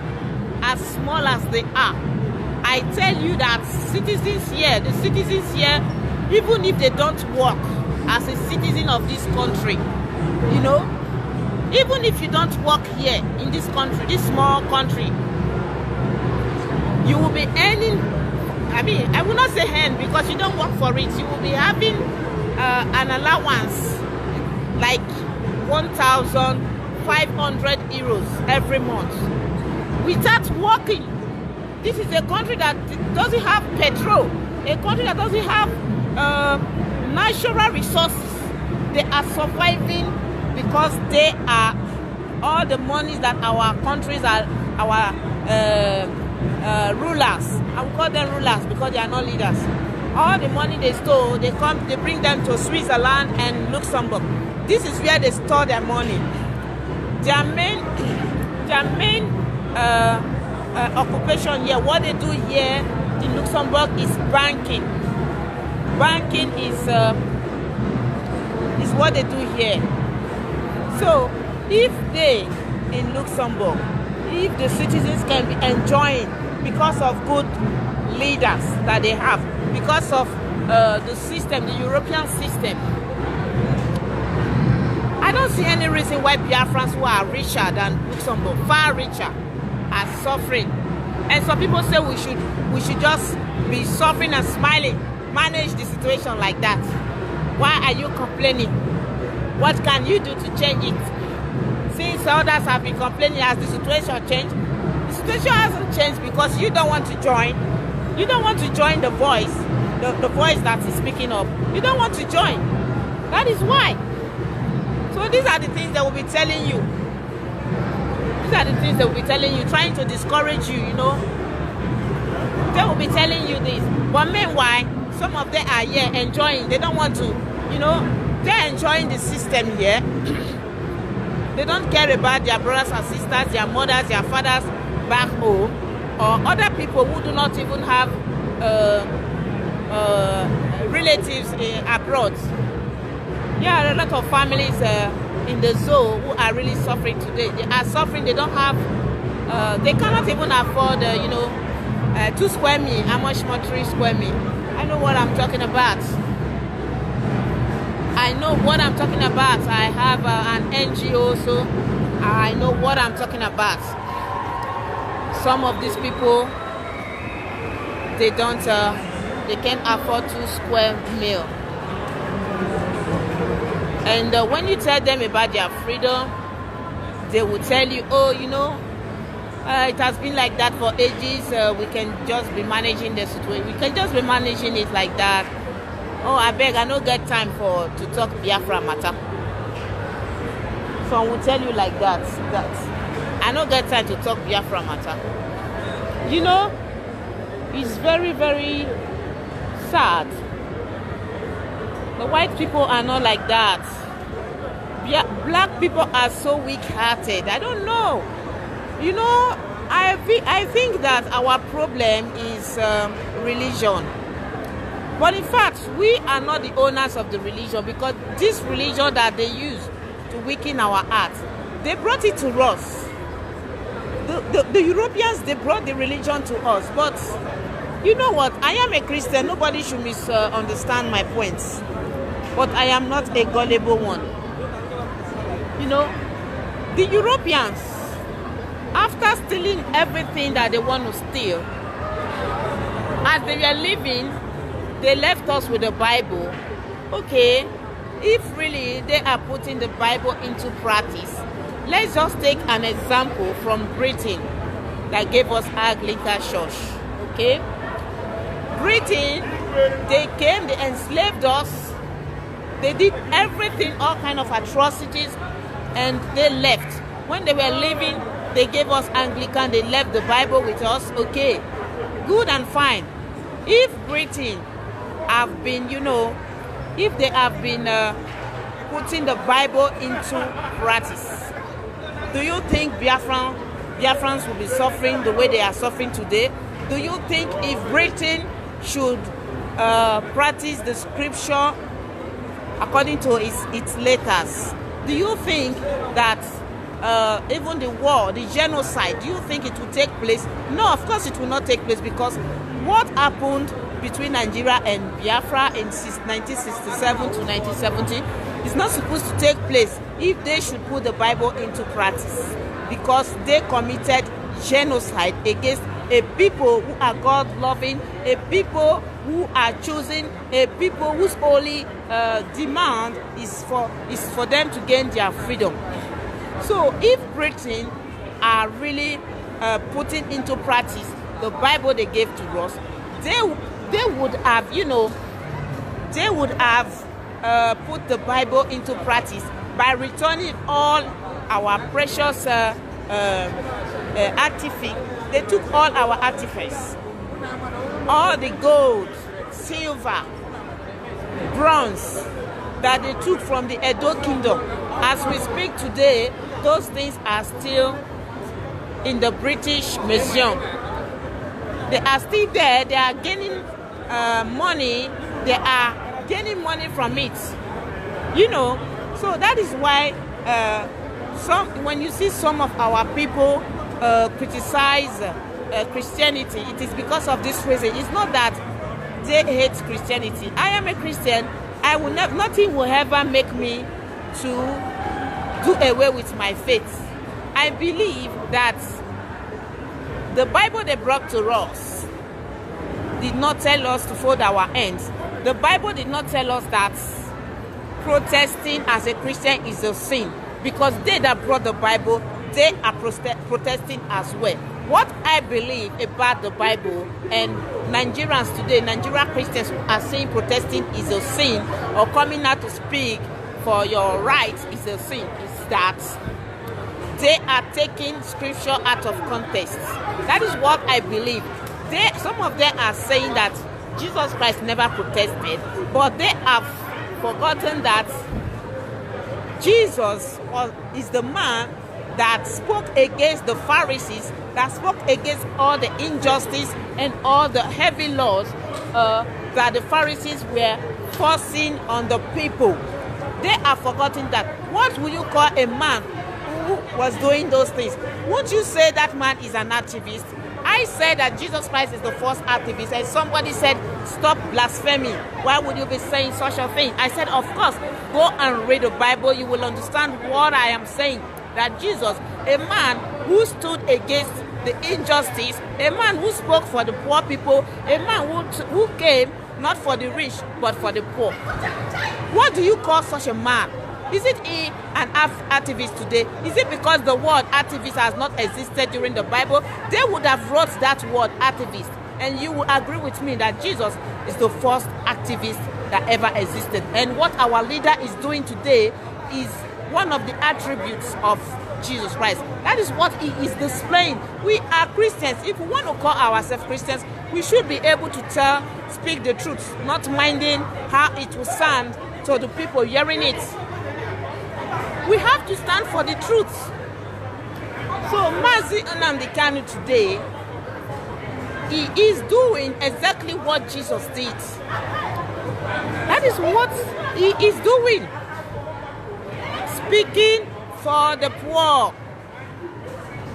as small as they are, I tell you that citizens here, the citizens here, even if they don't work as a citizen of this country, you know, even if you don't work here in this country, this small country, you will be earning, I mean, I will not say earn because you don't work for it, you will be having an allowance like 1,500 euros every month without working. This is a country that doesn't have petrol, a country that doesn't have natural resources. They are surviving because they are all the monies that our countries are, our rulers, I will call them rulers because they are not leaders. All the money they store, they bring them to Switzerland and Luxembourg. This is where they store their money. Their main occupation here, what they do here in Luxembourg is banking. Banking is what they do here. So if they in Luxembourg, if the citizens can be enjoying because of good leaders that they have, because of the system, the European system, I don't see any reason why Biafrans who are richer than Luxembourg, far richer, are suffering. And some people say we should just be suffering and smiling, manage the situation like that. Why are you complaining? What can you do to change it? Since others have been complaining, has the situation changed? The situation hasn't changed because you don't want to join. You don't want to join the voice, the voice that is speaking up. You don't want to join. That is why. So these are the things they will be telling you. These are the things they will be telling you, trying to discourage you, you know. They will be telling you this. But meanwhile, some of them are here enjoying. They don't want to, you know, they're enjoying the system here. They don't care about their brothers and sisters, their mothers, their fathers back home, or other people who do not even have relatives abroad. There are a lot of families in the zoo who are really suffering today. They are suffering. They don't have, they cannot even afford, you know, 2 square meal. How much more 3 square meal? I know what I'm talking about. I know what I'm talking about. I have an NGO, so I know what I'm talking about. Some of these people, they don't, they can't afford 2 square meal. And when you tell them about their freedom, they will tell you, oh, you know, it has been like that for ages. We can just be managing the situation. We can just be managing it like that. Oh, I beg, I don't get time to talk Biafra matter. Some will tell you like that I don't get time to talk Biafra matter. You know, it's very, very sad. The white people are not like that. Black people are so weak-hearted. I don't know. You know, I think that our problem is religion. But in fact, we are not the owners of the religion, because this religion that they use to weaken our hearts, they brought it to us. The Europeans, they brought the religion to us. But you know what? I am a Christian. Nobody should misunderstand my points. But I am not a gullible one. You know, the Europeans, after stealing everything that they want to steal, as they were living, they left us with the Bible okay, if really they are putting the Bible into practice, let's just take an example from Britain that gave us Anglican Church. Okay, Britain, they came, they enslaved us, they did everything, all kind of atrocities, and they left. When they were leaving, they gave us Anglican, they left the Bible with us. Okay, good and fine. If Britain have been, if they have been putting the Bible into practice, do you think Biafrans will be suffering the way they are suffering today? Do you think if Britain should practice the scripture according to its letters, do you think that even the war, the genocide, do you think it will take place? No, of course it will not take place, because what happened between Nigeria and Biafra in 1967 to 1970 is not supposed to take place if they should put the Bible into practice, because they committed genocide against a people who are God-loving, a people who are choosing, a people whose only demand is for them to gain their freedom. So if Britain are really putting into practice the Bible they gave to us, they would have, they would have put the Bible into practice by returning all our precious artifacts. They took all our artifacts, all the gold, silver, bronze that they took from the Edo Kingdom. As we speak today, those things are still in the British Museum. They are still there. They are gaining money. They are gaining money from it. So that is why when you see some of our people criticize Christianity, it is because of this reason. It's not that they hate Christianity. I am a Christian. Nothing will ever make me to do away with my faith. I believe that the Bible they brought to us did not tell us to fold our hands. The Bible did not tell us that protesting as a Christian is a sin, because they that brought the Bible, they are protesting as well. What I believe about the Bible, and Nigerians today, Nigerian Christians are saying protesting is a sin, or coming out to speak for your rights is a sin, is that they are taking scripture out of context. That is what I believe. Some of them are saying that Jesus Christ never protested, but they have forgotten that Jesus is the man that spoke against the Pharisees, that spoke against all the injustice and all the heavy laws that the Pharisees were forcing on the people. They have forgotten that. What will you call a man who was doing those things? Won't you say that man is an activist? I said that Jesus Christ is the first activist, and somebody said, stop blasphemy. Why would you be saying such a thing? I said, of course, go and read the Bible. You will understand what I am saying. That Jesus, a man who stood against the injustice, a man who spoke for the poor people, a man who came not for the rich, but for the poor. What do you call such a man? Is it an activist today? Is it because the word activist has not existed during the Bible? They would have wrote that word activist. And you will agree with me that Jesus is the first activist that ever existed. And what our leader is doing today is one of the attributes of Jesus Christ. That is what he is displaying. We are Christians. If we want to call ourselves Christians, we should be able to speak the truth, not minding how it will sound to the people hearing it. We have to stand for the truth. So Mazi Nnamdi Kanu today, he is doing exactly what Jesus did. That is what he is doing. Speaking for the poor.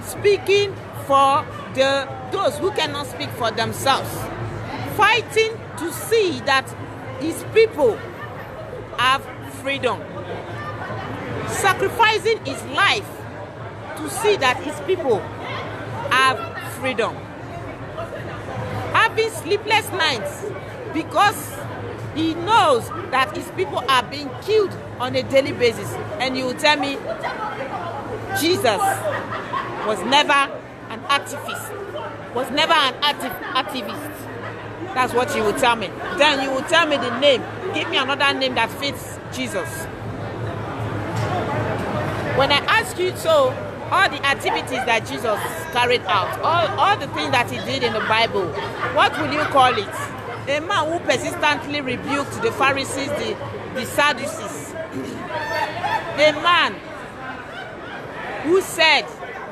Speaking for those who cannot speak for themselves. Fighting to see that his people have freedom. Sacrificing his life to see that his people have freedom. Having sleepless nights because He knows that his people are being killed on a daily basis. And you will tell me Jesus was never an activist. Was never an activist. That's what you will tell me. Then you will tell me the name. Give me another name that fits Jesus. When I ask you, so all the activities that Jesus carried out, all the things that he did in the Bible, what will you call it? A man who persistently rebuked the Pharisees, the Sadducees. A man who said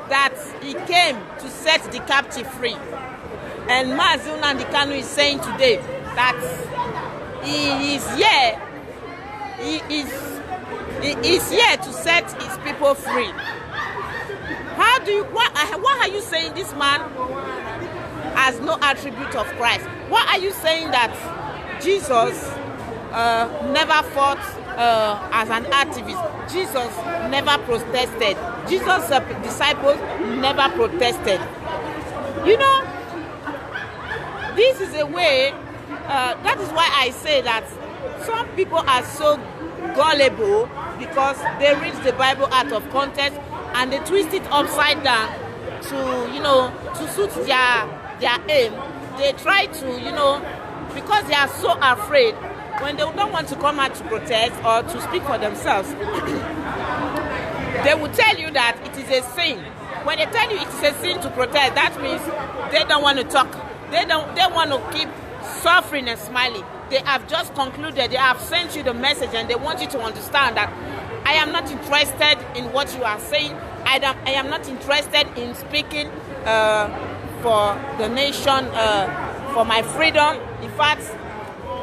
that he came to set the captive free. And Mazun and the Kanu is saying today that he is here to set his people free. How do you, why are you saying this man has no attribute of Christ? Why are you saying that Jesus never fought as an activist? Jesus never protested. Jesus' disciples never protested. You know, this is a way, that is why I say that some people are so gullible because they read the Bible out of context and they twist it upside down to, you know, to suit their aim. They try to, you know, because they are so afraid, when they don't want to come out to protest or to speak for themselves, they will tell you that it is a sin. When they tell you it is a sin to protest, that means they don't want to talk. They want to keep suffering and smiling. They have just concluded, they have sent you the message and they want you to understand that I am not interested in what you are saying. I am not interested in speaking for the nation, for my freedom. In fact,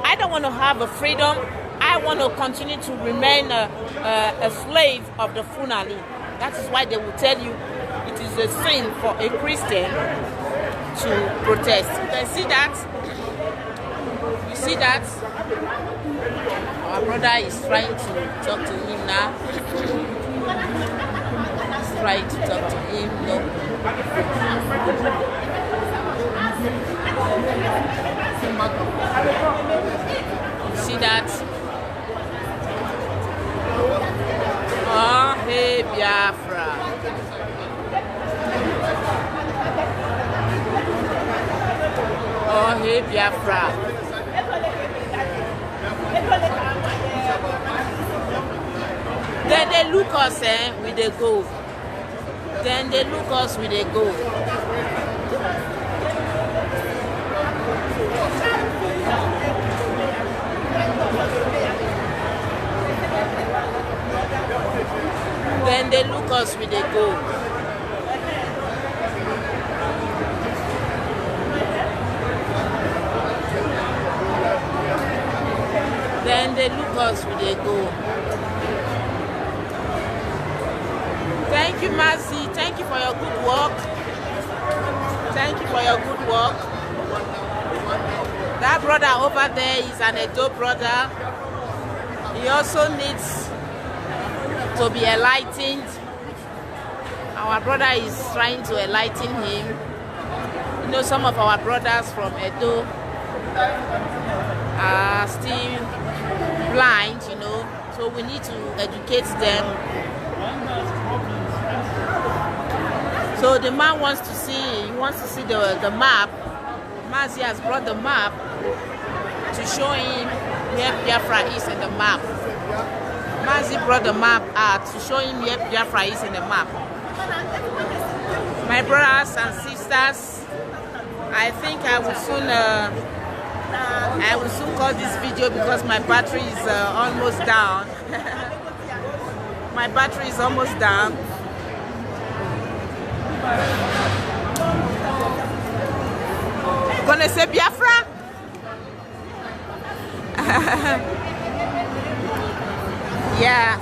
I don't want to have a freedom. I want to continue to remain a slave of the Funali. That is why they will tell you it is a sin for a Christian to protest. You can see that. You see that? Our brother is trying to talk to him now. He's trying to talk to him. No. You see that? Oh, hey, Biafra. Oh, hey, Biafra. Then they look us, we they go. Then they look us, we they go. Then they look us, we they go. Then they look us, we they go. Thank you, Mercy. Thank you for your good work. Thank you for your good work. That brother over there is an Edo brother. He also needs to be enlightened. Our brother is trying to enlighten him. You know, some of our brothers from Edo are still blind, you know, so we need to educate them. So the man wants to see, the map. Mazi has brought the map to show him where Biafra is in the map. Mazi brought the map out to show him where Biafra is in the map. My brothers and sisters, I think I will soon cut this video because my battery is almost down. My battery is almost down. Gonna say Biafra? Yeah.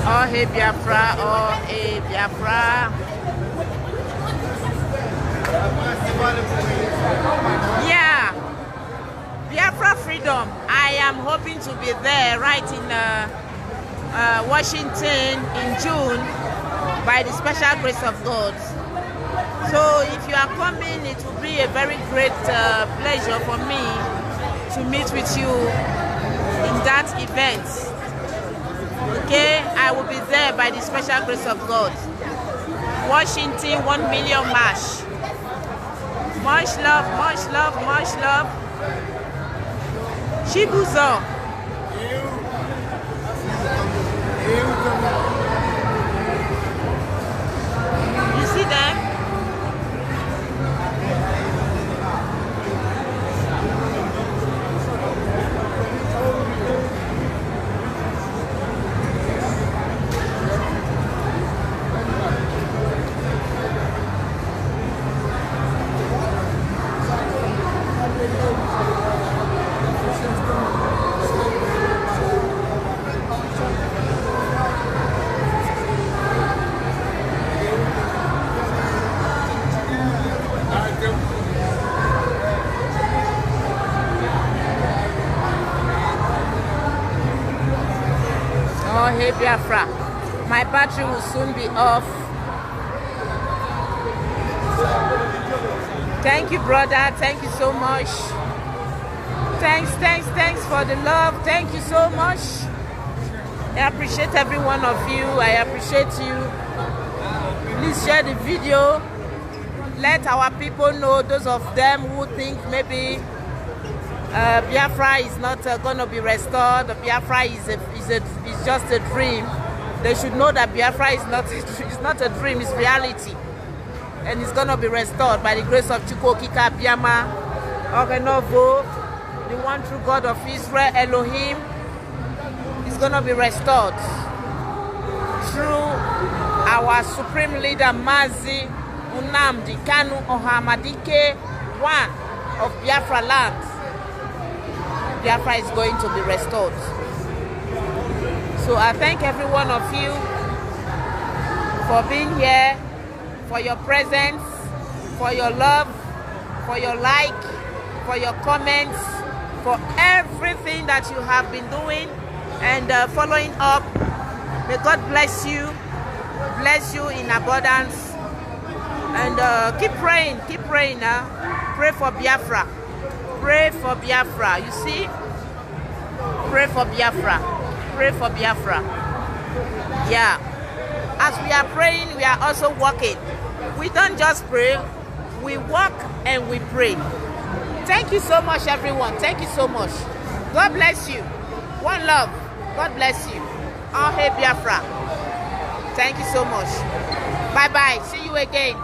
Oh, hey Biafra. Oh, hey Biafra. Yeah. Biafra freedom. I am hoping to be there right in Washington in June by the special grace of God. So if you are coming, it will be a very great pleasure for me to meet with you in that event. Okay, I will be there by the special grace of God. Washington 1 million march. Much love, much love, much love. Chibuzo. You see them? Oh, hey Biafra, my battery will soon be off. Thank you, brother. Thank you so much. Thanks for the love. Thank you so much. I appreciate every one of you. I appreciate you. Please share the video. Let our people know, those of them who think maybe Biafra is not going to be restored. Biafra is just a dream. They should know that Biafra is not a dream, it's reality. And it's going to be restored by the grace of Chukwokika Biama, Ogenovo, the one true God of Israel, Elohim. It's going to be restored through our supreme leader, Mazi Nnamdi Kanu Ohamadike, one of Biafra land. Biafra is going to be restored. So I thank every one of you for being here, for your presence, for your love, for your like, for your comments, for everything that you have been doing and following up. May God bless you in abundance. And keep praying. Pray for Biafra. Pray for Biafra. You see? Pray for Biafra. Pray for Biafra. Yeah. As we are praying, we are also walking. We don't just pray. We walk and we pray. Thank you so much, everyone. Thank you so much. God bless you. One love. God bless you. Oh, hey, Biafra. Thank you so much. Bye-bye. See you again.